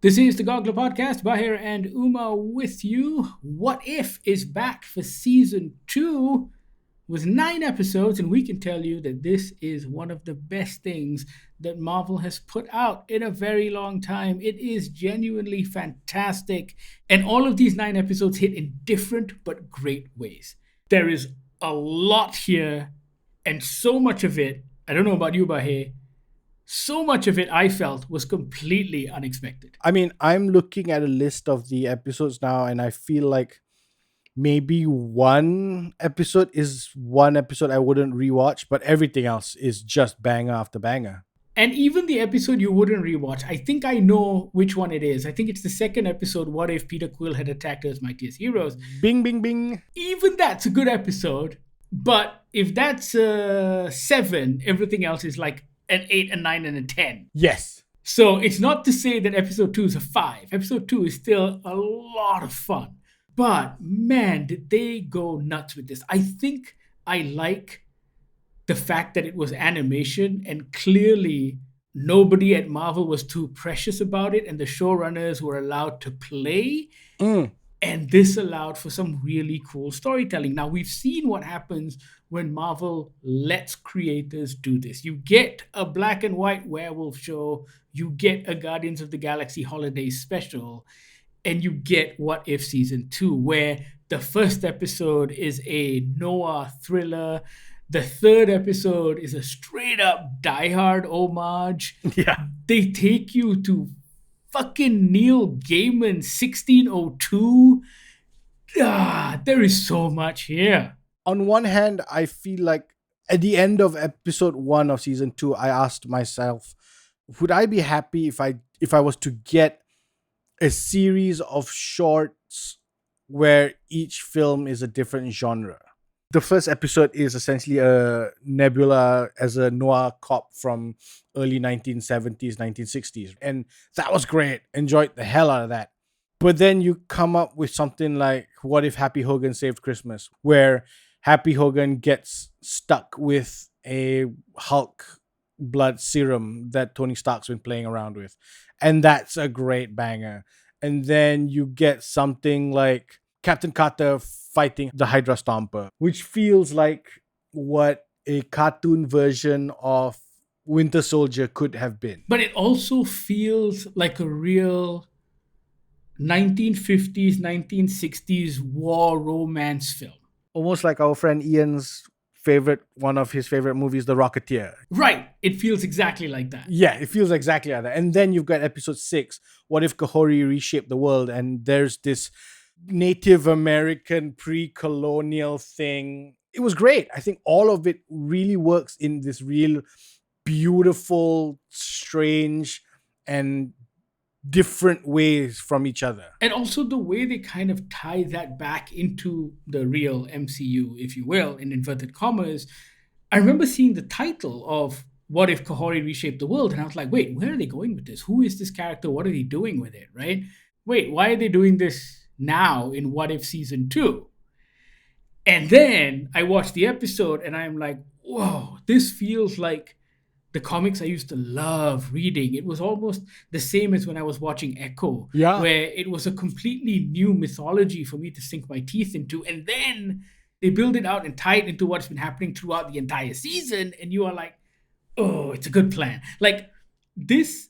This is the Goggler Podcast. Bahir and Uma with you. What If is back for season 2 with 9 episodes, and we can tell you that this is one of the best things that Marvel has put out in a very long time. It is genuinely fantastic, and all of these 9 episodes hit in different but great ways. There is a lot here, and so much of it, I don't know about you, Bahir, so much of it I felt was completely unexpected. I mean, I'm looking at a list of the episodes now, and I feel like maybe one episode is one episode I wouldn't rewatch, but everything else is just banger after banger. And even the episode you wouldn't rewatch, I think I know which one it is. I think it's the second episode, What If Peter Quill Had Attacked Earth's Mightiest Heroes. Bing, bing, bing. Even that's a good episode, but if that's 7, everything else is like an 8, a 9, and a 10. Yes. So it's not to say that episode 2 is a 5. Episode 2 is still a lot of fun. But man, did they go nuts with this. I think I like the fact that it was animation, and clearly nobody at Marvel was too precious about it, and the showrunners were allowed to play. And this allowed for some really cool storytelling. Now, we've seen what happens when Marvel lets creators do this. You get a black and white werewolf show, you get a Guardians of the Galaxy holiday special, and you get What If Season 2, where the first episode is a noir thriller. The third episode is a straight up Die Hard homage. Yeah. They take you to fucking Neil Gaiman 1602. There is so much here. On one hand, I feel like at the end of episode 1 of season 2, I asked myself, would I be happy if I was to get a series of shorts where each film is a different genre? The first episode is essentially a Nebula as a noir cop from early 1970s, 1960s. And that was great. Enjoyed the hell out of that. But then you come up with something like What If Happy Hogan Saved Christmas, where Happy Hogan gets stuck with a Hulk blood serum that Tony Stark's been playing around with. And that's a great banger. And then you get something like Captain Carter fighting the Hydra Stomper, which feels like what a cartoon version of Winter Soldier could have been. But it also feels like a real 1950s, 1960s war romance film. Almost like our friend Ian's one of his favorite movies, The Rocketeer. Right. It feels exactly like that. Yeah, it feels exactly like that. And then you've got episode 6, What If Kahori Reshaped the World? And there's this Native American pre-colonial thing. It was great. I think all of it really works in this real beautiful, strange, and different ways from each other. And also the way they kind of tie that back into the real MCU, if you will, in inverted commas. I remember seeing the title of What If Kahori Reshaped the World? And I was like, wait, where are they going with this? Who is this character? What are they doing with it, right? Wait, why are they doing this now in What If Season 2? And then I watched the episode and I'm like, whoa, this feels like the comics I used to love reading. It was almost the same as when I was watching Echo, where it was a completely new mythology for me to sink my teeth into. And then they build it out and tie it into what's been happening throughout the entire season. And you are like, oh, it's a good plan. Like this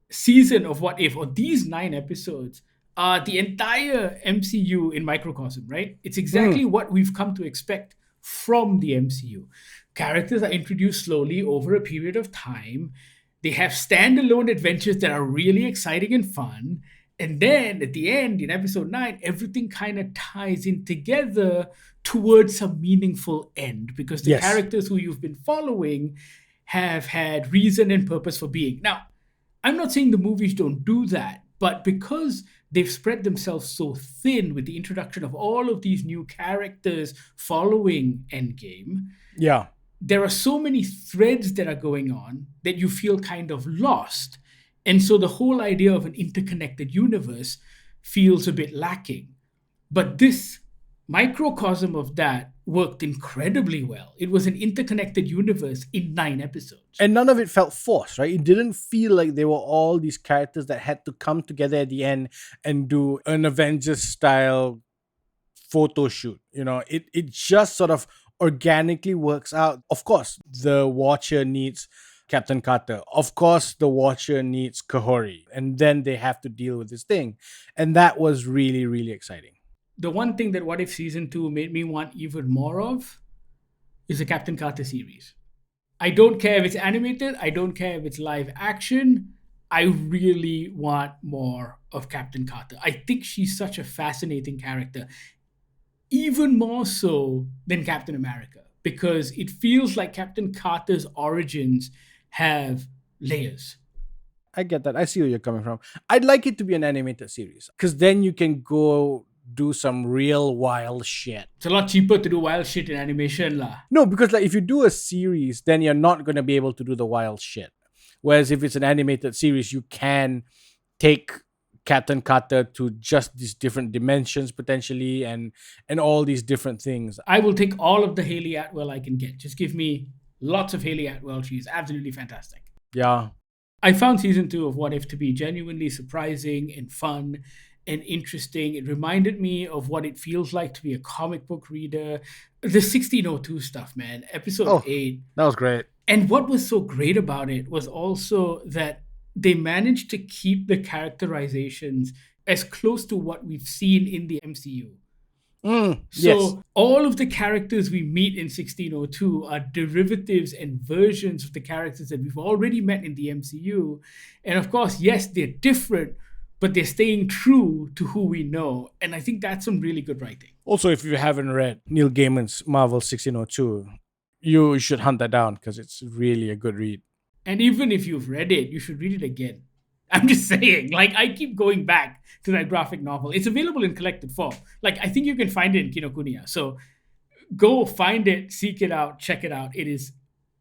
season of What If, or these 9 episodes, are the entire MCU in microcosm, right? It's exactly what we've come to expect from the MCU. Characters are introduced slowly over a period of time. They have standalone adventures that are really exciting and fun. And then at the end, in episode 9, everything kind of ties in together towards some meaningful end, because the characters who you've been following have had reason and purpose for being. Now, I'm not saying the movies don't do that, but because they've spread themselves so thin with the introduction of all of these new characters following Endgame, there are so many threads that are going on that you feel kind of lost. And so the whole idea of an interconnected universe feels a bit lacking. But this microcosm of that worked incredibly well. It was an interconnected universe in 9 episodes. And none of it felt forced, right? It didn't feel like they were all these characters that had to come together at the end and do an Avengers style photo shoot. It just sort of organically works out. Of course, the Watcher needs Captain Carter. Of course, the Watcher needs Kahori. And then they have to deal with this thing. And that was really, really exciting. The one thing that What If Season 2 made me want even more of is the Captain Carter series. I don't care if it's animated, I don't care if it's live action. I really want more of Captain Carter. I think she's such a fascinating character, even more so than Captain America, because it feels like Captain Carter's origins have layers. I get that. I see where you're coming from. I'd like it to be an animated series because then you can go do some real wild shit. It's a lot cheaper to do wild shit in animation, lah. No, because like if you do a series, then you're not going to be able to do the wild shit. Whereas if it's an animated series, you can take Captain Carter to just these different dimensions potentially and all these different things. I will take all of the Haley Atwell I can get. Just give me lots of Haley Atwell. She's absolutely fantastic. Yeah. I found season 2 of What If to be genuinely surprising and fun and interesting. It reminded me of what it feels like to be a comic book reader. The 1602 stuff, man. Episode 8. That was great. And what was so great about it was also that they managed to keep the characterizations as close to what we've seen in the MCU. Yes. All of the characters we meet in 1602 are derivatives and versions of the characters that we've already met in the MCU. And of course, yes, they're different, but they're staying true to who we know. And I think that's some really good writing. Also, if you haven't read Neil Gaiman's Marvel 1602, you should hunt that down because it's really a good read. And even if you've read it, you should read it again. I'm just saying, like, I keep going back to that graphic novel. It's available in collected form. Like, I think you can find it in Kinokuniya. So go find it, seek it out, check it out. It is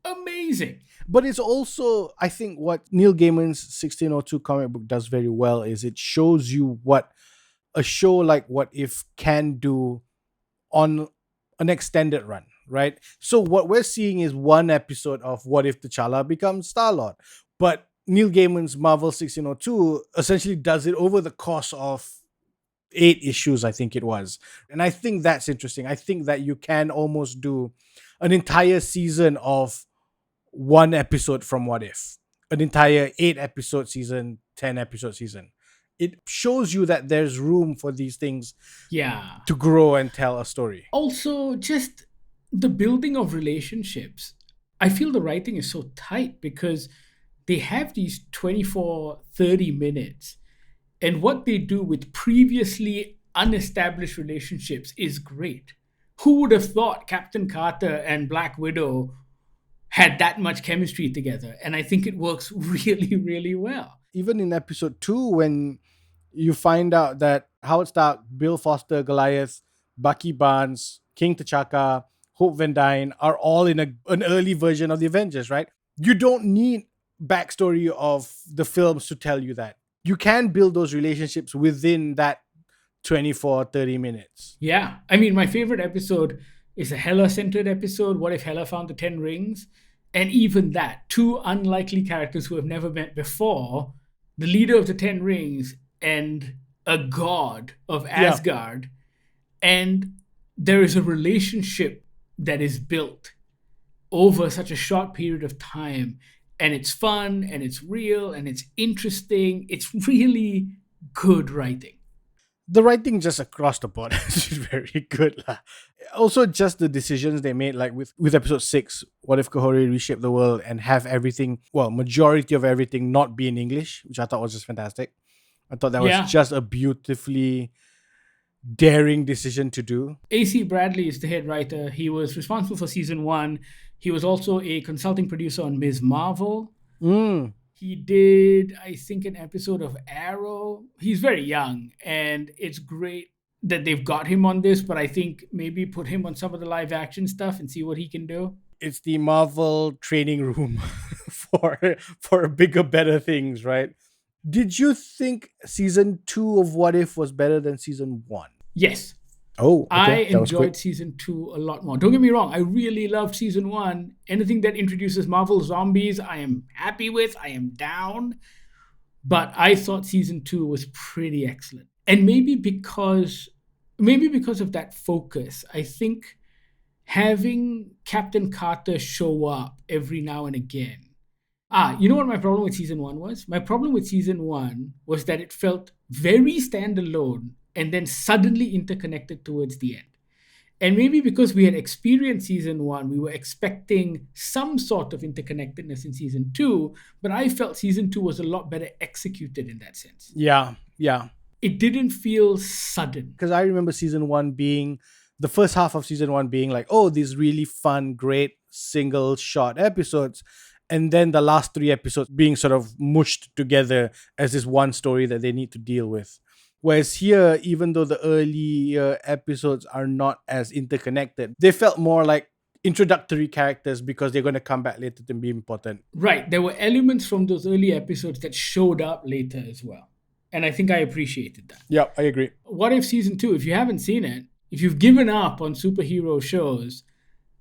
amazing. But it's also, I think, what Neil Gaiman's 1602 comic book does very well is it shows you what a show like What If can do on an extended run, right? So what we're seeing is one episode of What If T'Challa becomes Star-Lord. But Neil Gaiman's Marvel 1602 essentially does it over the course of 8 issues, I think it was. And I think that's interesting. I think that you can almost do an entire season of one episode from What If. An entire 8-episode season, 10-episode season. It shows you that there's room for these things to grow and tell a story. Also, just the building of relationships. I feel the writing is so tight because they have these 24, 30 minutes. And what they do with previously unestablished relationships is great. Who would have thought Captain Carter and Black Widow had that much chemistry together? And I think it works really, really well. Even in episode 2, when you find out that Howard Stark, Bill Foster, Goliath, Bucky Barnes, King T'Chaka, Hope Van Dyne are all in an early version of the Avengers, right? You don't need backstory of the films to tell you that. You can build those relationships within that 24, 30 minutes. Yeah. I mean, my favorite episode is a Hela-centered episode. What if Hela found the 10 rings? And even that, 2 unlikely characters who have never met before, the leader of the 10 rings and a god of Asgard. And there is a relationship that is built over such a short period of time. And it's fun, and it's real, and it's interesting. It's really good writing. The writing just across the board is very good. Also, just the decisions they made, like with episode 6, What If Kahori Reshaped the World, and have everything, well, majority of everything not be in English, which I thought was just fantastic. I thought that was just a beautifully daring decision to do. A.C. Bradley is the head writer. He was responsible for season 1. He was also a consulting producer on Ms. Marvel. He did, I think, an episode of Arrow. He's very young, and it's great that they've got him on this, but I think maybe put him on some of the live action stuff and see what he can do. It's the Marvel training room for bigger, better things, right? Did you think season 2 of What If was better than season 1? Yes. Oh, I okay. That was quick. enjoyed season 2 a lot more. Don't get me wrong, I really loved season 1. Anything that introduces Marvel zombies, I am happy with, I am down. But I thought season 2 was pretty excellent. And maybe because of that focus, I think having Captain Carter show up every now and again. You know what my problem with season 1 was? My problem with season 1 was that it felt very standalone and then suddenly interconnected towards the end. And maybe because we had experienced season 1, we were expecting some sort of interconnectedness in season 2, but I felt season 2 was a lot better executed in that sense. Yeah, yeah. It didn't feel sudden. Because I remember season one being the first half of season one being like, oh, these really fun, great single shot episodes. And then the last three episodes being sort of mushed together as this one story that they need to deal with. Whereas here, even though the early episodes are not as interconnected, they felt more like introductory characters because they're going to come back later to be important. Right. There were elements from those early episodes that showed up later as well. And I think I appreciated that. Yeah, I agree. What If season 2, if you haven't seen it, if you've given up on superhero shows,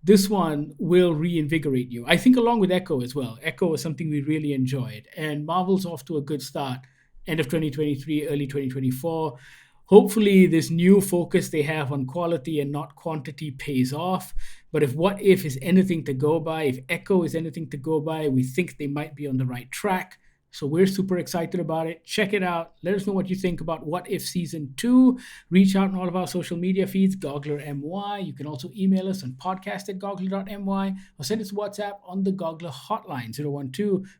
this one will reinvigorate you. I think along with Echo as well. Echo was something we really enjoyed. And Marvel's off to a good start. End of 2023, early 2024. Hopefully, this new focus they have on quality and not quantity pays off. But if What If is anything to go by, if Echo is anything to go by, we think they might be on the right track. So we're super excited about it. Check it out. Let us know what you think about What If Season 2. Reach out on all of our social media feeds, Goggler MY. You can also email us on podcast@goggler.my or send us WhatsApp on the Goggler hotline,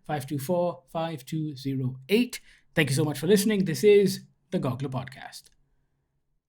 012-524-5208. Thank you so much for listening. This is the Goggler Podcast.